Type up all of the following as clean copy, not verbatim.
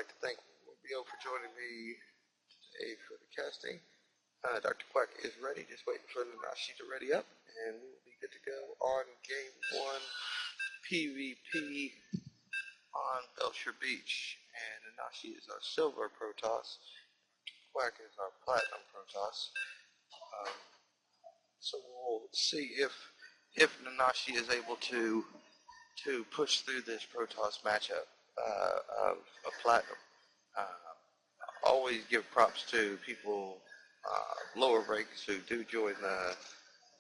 like to thank Rubio for joining me today for the casting. DrQuack is ready, just waiting for Nanashi to ready up, and we will be good to go on Game 1 PvP on Belcher Beach. And Nanashi is our silver Protoss, DrQuack is our platinum Protoss. So we'll see if Nanashi is able to push through this Protoss matchup of platinum. Always give props to people lower ranks who do join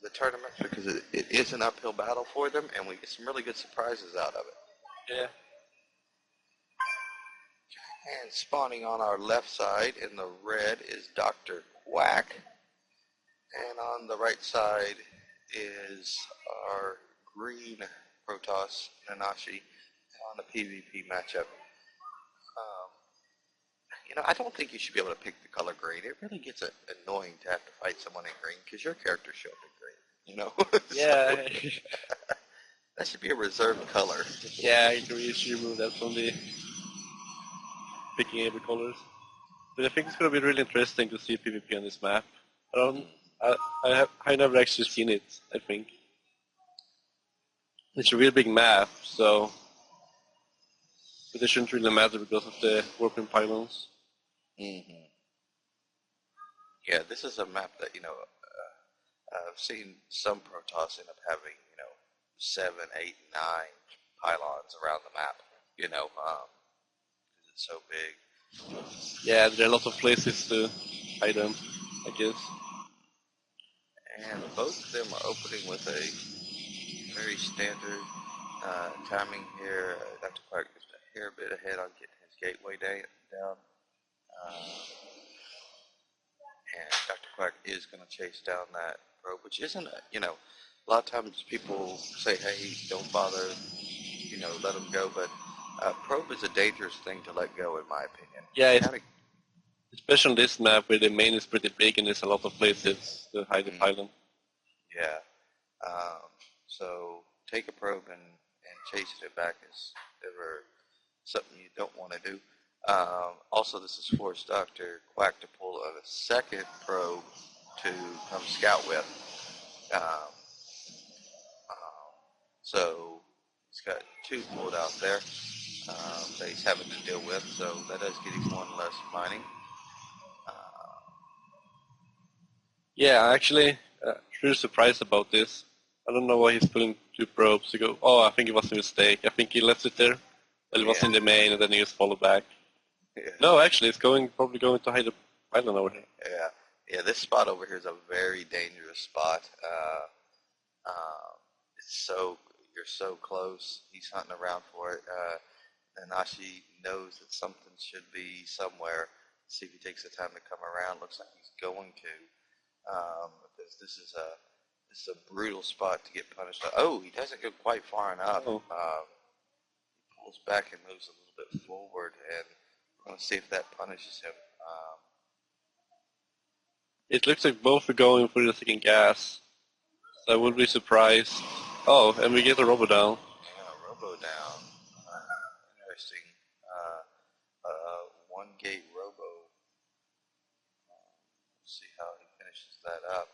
the tournament, because it is an uphill battle for them, and we get some really good surprises out of it. Yeah. And spawning on our left side in the red is DrQuack, and on the right side is our green Protoss, Nanashi, on the PvP matchup. I don't think you should be able to pick the color green. It really gets annoying to have to fight someone in green, because your character showed up in green, Yeah. That should be a reserved color. Yeah, you can easily remove that from the picking every colors. But I think it's going to be really interesting to see PvP on this map. I never actually seen it, I think. It's a real big map, so but it shouldn't really matter because of the warping pylons. Mm-hmm. Yeah, this is a map that, I've seen some Protoss end up having, 7, 8, 9 pylons around the map, because it's so big. Yeah, there are a lot of places to hide them, I guess. And both of them are opening with a very standard timing here. DrQuack is a hair bit ahead on getting his gateway down. And DrQuack is going to chase down that probe, which isn't, a lot of times people say, hey, don't bother, let them go, but probe is a dangerous thing to let go, in my opinion. Yeah, especially on this map where the main is pretty big and there's a lot of places to hide the pylon. Yeah. So take a probe and chasing it back is never something you don't want to do. Also, this has forced DrQuack to pull a second probe to come scout with. So he's got 2 pulled out there that he's having to deal with, so that does give him 1 less mining. Yeah, actually, really surprised about this. I don't know why he's pulling 2 probes to go. Oh, I think it was a mistake. I think he left it there. Well, it was in the main, and then he just followed back. Yeah. No, actually, it's probably going to hide the pylon over here. Yeah, this spot over here is a very dangerous spot. You're so close. He's hunting around for it. Nanashi knows that something should be somewhere. See if he takes the time to come around. Looks like he's going to, because this is a brutal spot to get punished. Oh, he doesn't go quite far enough. Oh. He pulls back and moves a little bit forward, and we're going to see if that punishes him. It looks like both are going for the second gas. So I would be surprised. Oh, and we get a robo down. Yeah, robo down. Interesting. 1 gate robo. We'll see how he finishes that up.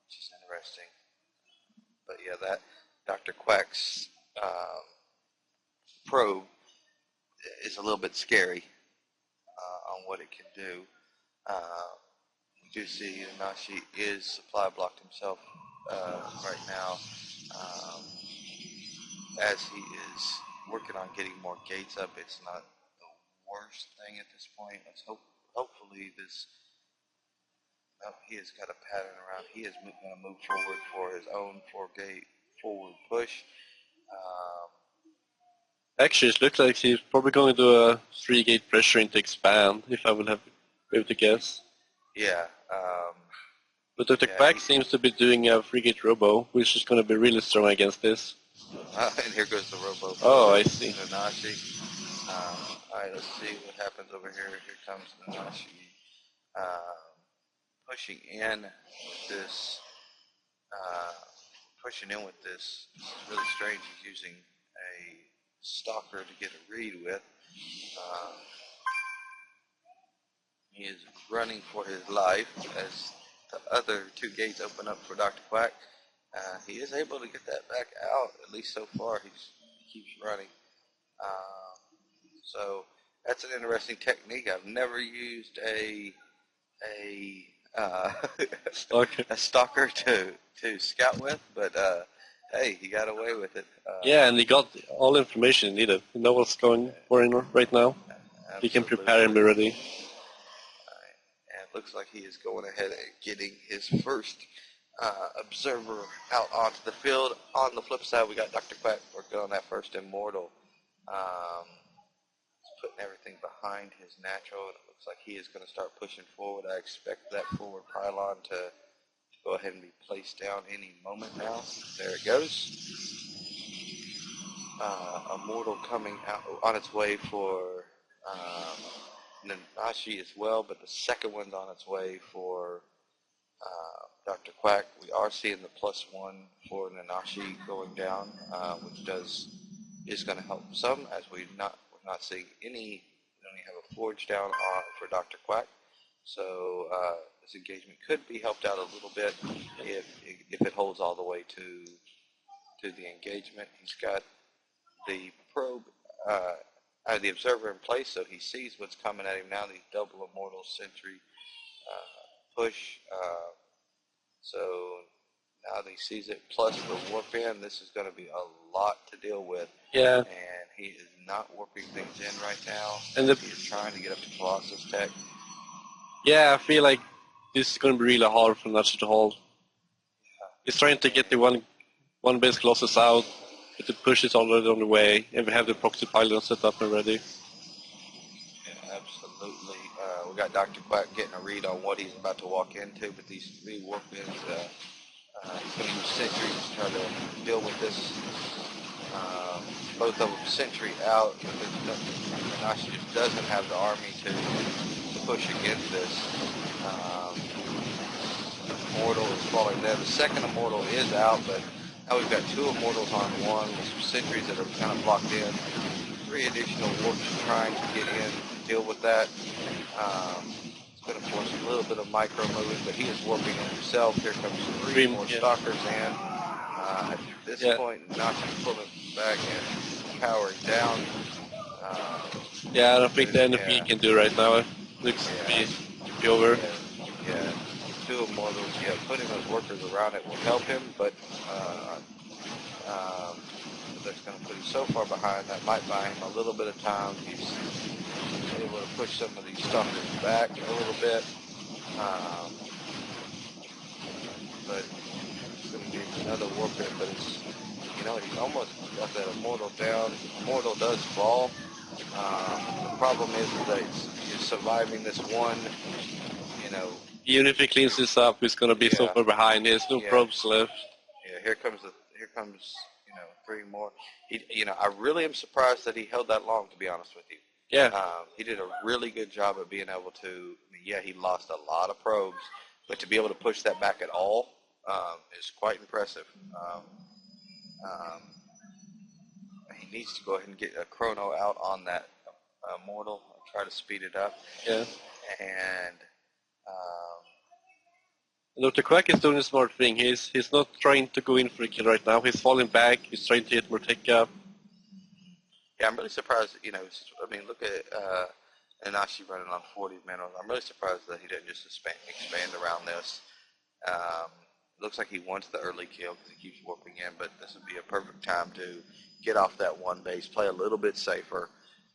Which is interesting. But yeah, that DrQuack's probe is a little bit scary on what it can do. We do see Nanashi is supply blocked himself right now, as he is working on getting more gates up. It's not the worst thing at this point. Let's hopefully this. Oh, he has got a pattern around. He is going to move forward for his own 4-gate forward push. Actually, it looks like he's probably going to do a 3-gate pressuring to expand, if I would have been able to guess. Yeah. But DrQuack seems to be doing a 3-gate robo, which is going to be really strong against this. And here goes the robo. Oh, I see. Nanashi. Alright, let's see what happens over here. Here comes Nanashi. Pushing in with this. This is really strange. He's using a stalker to get a read with. He is running for his life as the other two gates open up for DrQuack. He is able to get that back out, at least so far. He keeps running. So that's an interesting technique. I've never used a stalker to scout with, but hey, he got away with it. Yeah, and he got all the information he needed. He knows what's going on right now. He can prepare and be ready. And it looks like he is going ahead and getting his first observer out onto the field. On the flip side, we got DrQuack working on that first Immortal. Putting everything behind his natural, and it looks like he is going to start pushing forward. I expect that forward pylon to go ahead and be placed down any moment now. There it goes. Immortal coming out on its way for Nanashi as well, but the second one's on its way for DrQuack. We are seeing the +1 for Nanashi going down, which is going to help some, as we're not seeing any. We only have a forge down for DrQuack, so this engagement could be helped out a little bit if it holds all the way to the engagement. He's got the probe, the observer in place, so he sees what's coming at him now. The double Immortal Sentry push. So now that he sees it, plus the warp in, this is going to be a lot to deal with. Yeah. And he is not warping things in right now. And he is trying to get up to Colossus Tech. Yeah, I feel like this is going to be really hard for Nanashi to hold. He's trying to get the one base Colossus out, but the push is already on the way, and we have the proxy pylon set up and ready. Yeah, absolutely. We got DrQuack getting a read on what he's about to walk into, but these three warp-ins, he's going to use sentries to try to deal with this. Both of them sentry out, because Nanashi just doesn't have the army to push against this. Immortal is falling there. The second Immortal is out, but now we've got two Immortals on one with some sentries that are kind of blocked in. 3 additional warps trying to get in to deal with that. It's going to force a little bit of micro moving, but he is warping in himself. Here comes 3 more stalkers in. At this point, Nanashi pulling back and powering down. Yeah, I don't think there's anything he can do right now. It looks to be over. Yeah, 2 Immortals. Yeah, putting those workers around it will help him, but that's going to put him so far behind that might buy him a little bit of time. He's able to push some of these stalkers back a little bit, but it's going to give him another warp in. But it's, he's almost got that Immortal down. Immortal does fall. The problem is that he's surviving this one. Even if he cleans this up, he's going to be so far behind. There's no probes left. Yeah, here comes 3 more. I really am surprised that he held that long, to be honest with you. Yeah. He did a really good job of being able to. He lost a lot of probes, but to be able to push that back at all is quite impressive. He needs to go ahead and get a chrono out on that Immortal. Try to speed it up. Yeah. And DrQuack is doing a smart thing. He's not trying to go in for a kill right now. He's falling back. He's trying to get more tech up. Yeah, I'm really surprised. Look at Nanashi running on 40 minerals. I'm really surprised that he didn't just expand around this. Looks like he wants the early kill because he keeps warping in, but this would be a perfect time to get off that one base, play a little bit safer.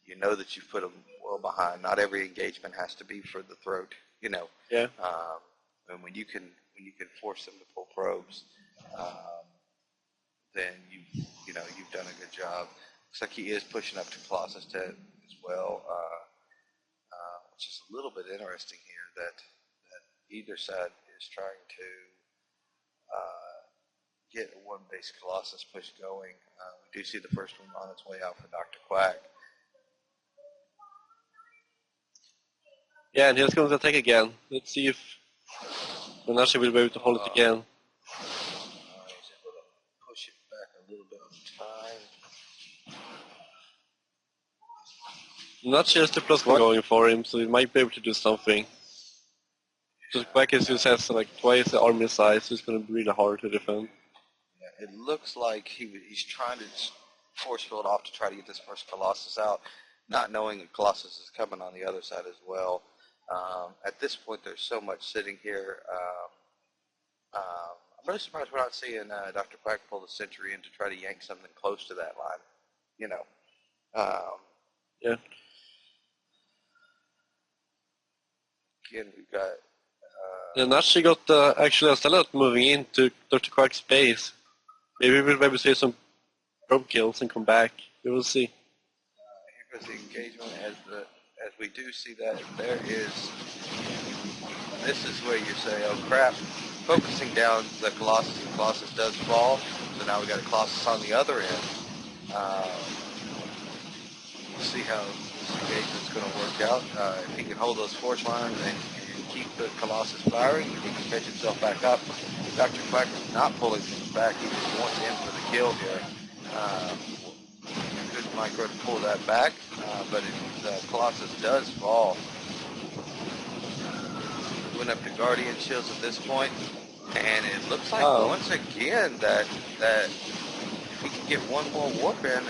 You know that you've put him well behind. Not every engagement has to be for the throat. Yeah. And when you can force them to pull probes, then you've done a good job. Looks like he is pushing up to Colossus Tech as well, which is a little bit interesting here that either side is trying to get a one base Colossus push going. We do see the first one on its way out for DrQuack. Yeah, and here's going to attack again. Let's see if Nanashi will be able to hold it again. He's able to push it back a little bit of time. Not just the plus one going for him, so he might be able to do something. DrQuack just has like twice the army size, so it's going to be really hard to defend. Yeah, it looks like he's trying to force field off to try to get this first Colossus out, not knowing that Colossus is coming on the other side as well. At this point, there's so much sitting here. I'm really surprised we're not seeing DrQuack pull the Sentry in to try to yank something close to that line. You know. Yeah. Again, we've got. Nanashi got actually a Stellar moving into DrQuack's base. Maybe we'll maybe see some probe kills and come back. We will see. Here goes the engagement as we do see that there is. This is where you say, oh crap, focusing down the Colossus does fall, so now we got a Colossus on the other end. We'll see how this engagement's going to work out. If he can hold those force lines and keep the Colossus firing, he can catch himself back up. DrQuack is not pulling things back, he just wants in for the kill here. Good micro to pull that back, but the Colossus does fall. Went up to Guardian Shields at this point, and it looks like once again that if he can get one more warp in,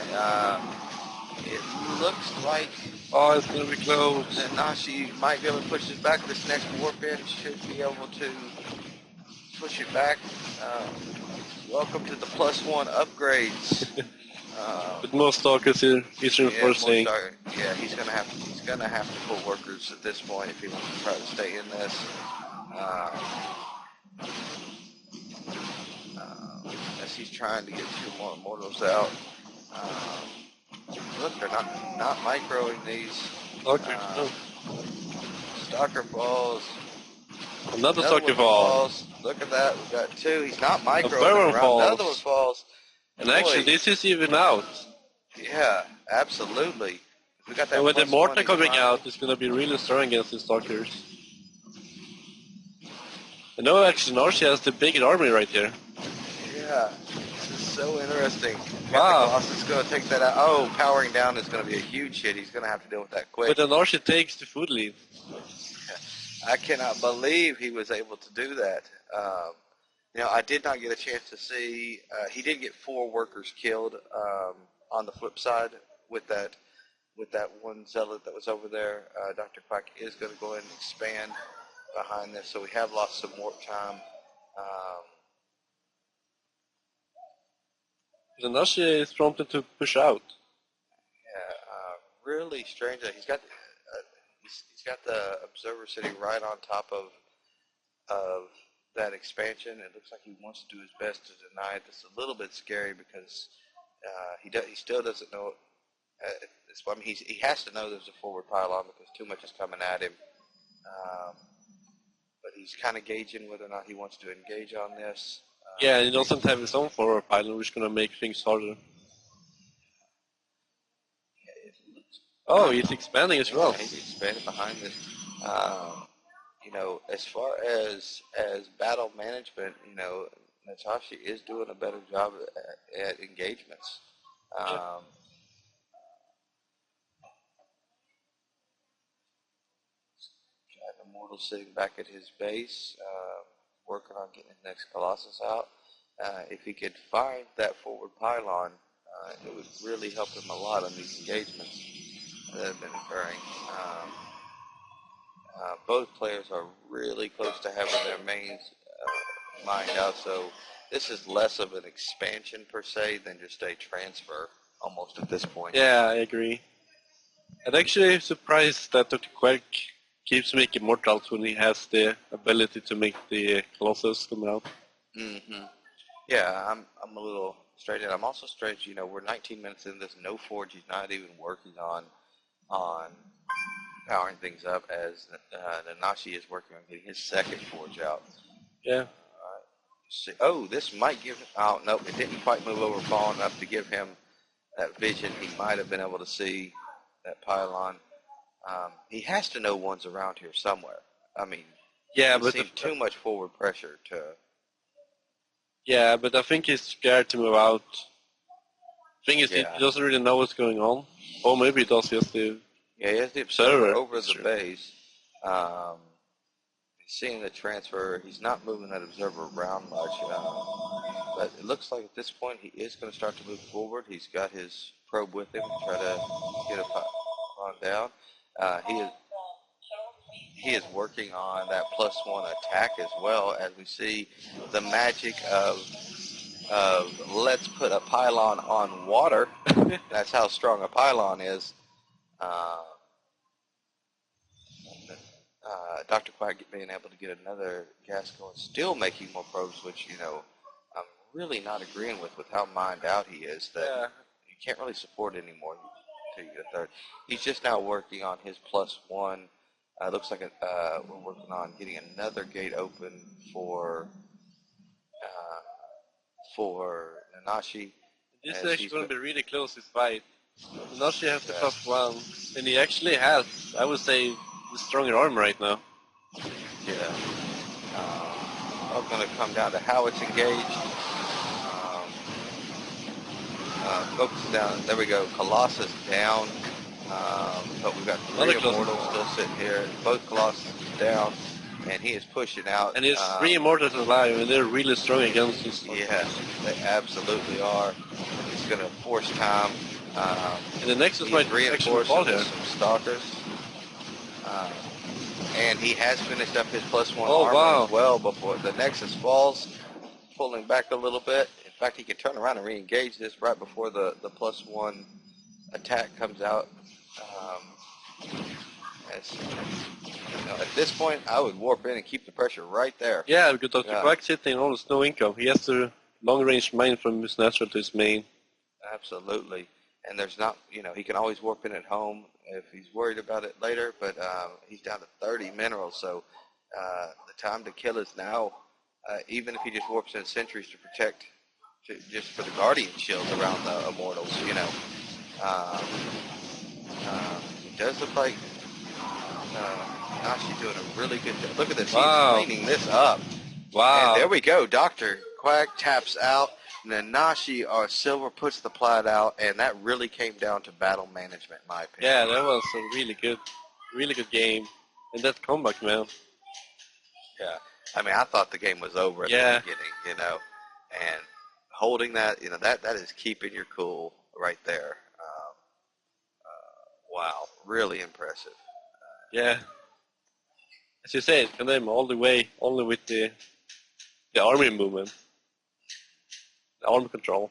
it looks like it's going to be close. Nanashi might be able to push this back. This next warp in should be able to push it back. Welcome to the +1 upgrades. With more stalkers here, he's reinforcing. Yeah, he's gonna have to pull workers at this point if he wants to try to stay in this. As he's trying to get 2 more mortals out. Look, they're not microing these. Stalker falls. Another stalker falls. Look at that, we've got 2. He's not microing around. Another one falls. And actually, this is even out. Yeah, absolutely. We got that. And with the mortar coming out, it's going to be really strong against the stalkers. I know actually Nanashi has the big army right here. Yeah, this is so interesting. Wow. Colossus is going to take that out. Oh, powering down is going to be a huge hit. He's going to have to deal with that quick. But Nanashi takes the food lead. I cannot believe he was able to do that. I did not get a chance to see. He did get 4 workers killed on the flip side with that one zealot that was over there. DrQuack is going to go ahead and expand behind this, so we have lost some warp time. Nanashi is prompted to push out. Yeah, really strange that he's got the observer sitting right on top of that expansion. It looks like he wants to do his best to deny it. It's a little bit scary because he still doesn't know. He has to know there's a forward pylon because too much is coming at him. But he's kind of gauging whether or not he wants to engage on this. Yeah, he doesn't have his own forward pylon, which is going to make things harder. He's expanding as well. Yeah, he's expanding behind this. As far as battle management, Nanashi is doing a better job at engagements. Got Immortal sitting back at his base, working on getting the next Colossus out. If he could find that forward pylon, it would really help him a lot on these engagements that have been occurring. Both players are really close to having their mains mined out, so this is less of an expansion per se than just a transfer almost at this point. Yeah, I agree. I'm actually surprised that DrQuack keeps making mortals when he has the ability to make the Colossus come out. Mm-hmm. Yeah, I'm a little frustrated. I'm also strange, we're 19 minutes in this, no forge. He's not even working on powering things up as Nanashi is working on getting his second forge out. Yeah. This might give him... Oh, no, it didn't quite move over far enough to give him that vision. He might have been able to see that pylon. He has to know one's around here somewhere. But too much forward pressure to... Yeah, but I think he's scared to move out. Thing is, he doesn't really know what's going on. Or maybe he does just to Yeah, he has the observer over That's the true. base. He's seeing the transfer. He's not moving that observer around much. But it looks like at this point he is going to start to move forward. He's got his probe with him to try to get a pawn down. He is working on that +1 attack as well, as we see the magic of let's put a pylon on water. That's how strong a pylon is. DrQuack being able to get another gas going, still making more probes, which, I'm really not agreeing with how mined out he is, that you can't really support anymore until you get a third. He's just now working on his +1. Looks like we're working on getting another gate open for Nanashi. This is actually going to be really close, this fight. Nanashi has the +1, and he actually has, I would say, the stronger arm right now. Yeah. I'm going to come down to how it's engaged. Focus down. There we go. Colossus down. But we've got 3 Immortals still sitting here. Both Colossus down. And he is pushing out. And there's 3 Immortals alive, and they're really strong against this. Yeah, they absolutely are. It's going to force time. And the Nexus might actually fall here. Some Stalkers. And he has finished up his +1 armor as well before the Nexus falls, pulling back a little bit. In fact, he can turn around and re-engage this right before the +1 attack comes out. At this point, I would warp in and keep the pressure right there. Yeah, because DrQuack's hitting almost no income. He has to long-range mine from his natural to his main. Absolutely. And there's not, he can always warp in at home if he's worried about it later, but he's down to 30 minerals, so the time to kill is now, even if he just warps in sentries to protect, just for the Guardian shield around the Immortals, It does look like Nanashi doing a really good job. Look at this, he's cleaning this up. Wow. And there we go, DrQuack taps out. Nanashi or Silver puts the plot out, and that really came down to battle management, in my opinion. Yeah, that was a really good game. And that comeback, man. Yeah. I mean, I thought the game was over at the beginning, and holding that, that is keeping your cool right there. Wow, really impressive. Yeah. As you said, condemn all the way, only with the army movement. The arm control.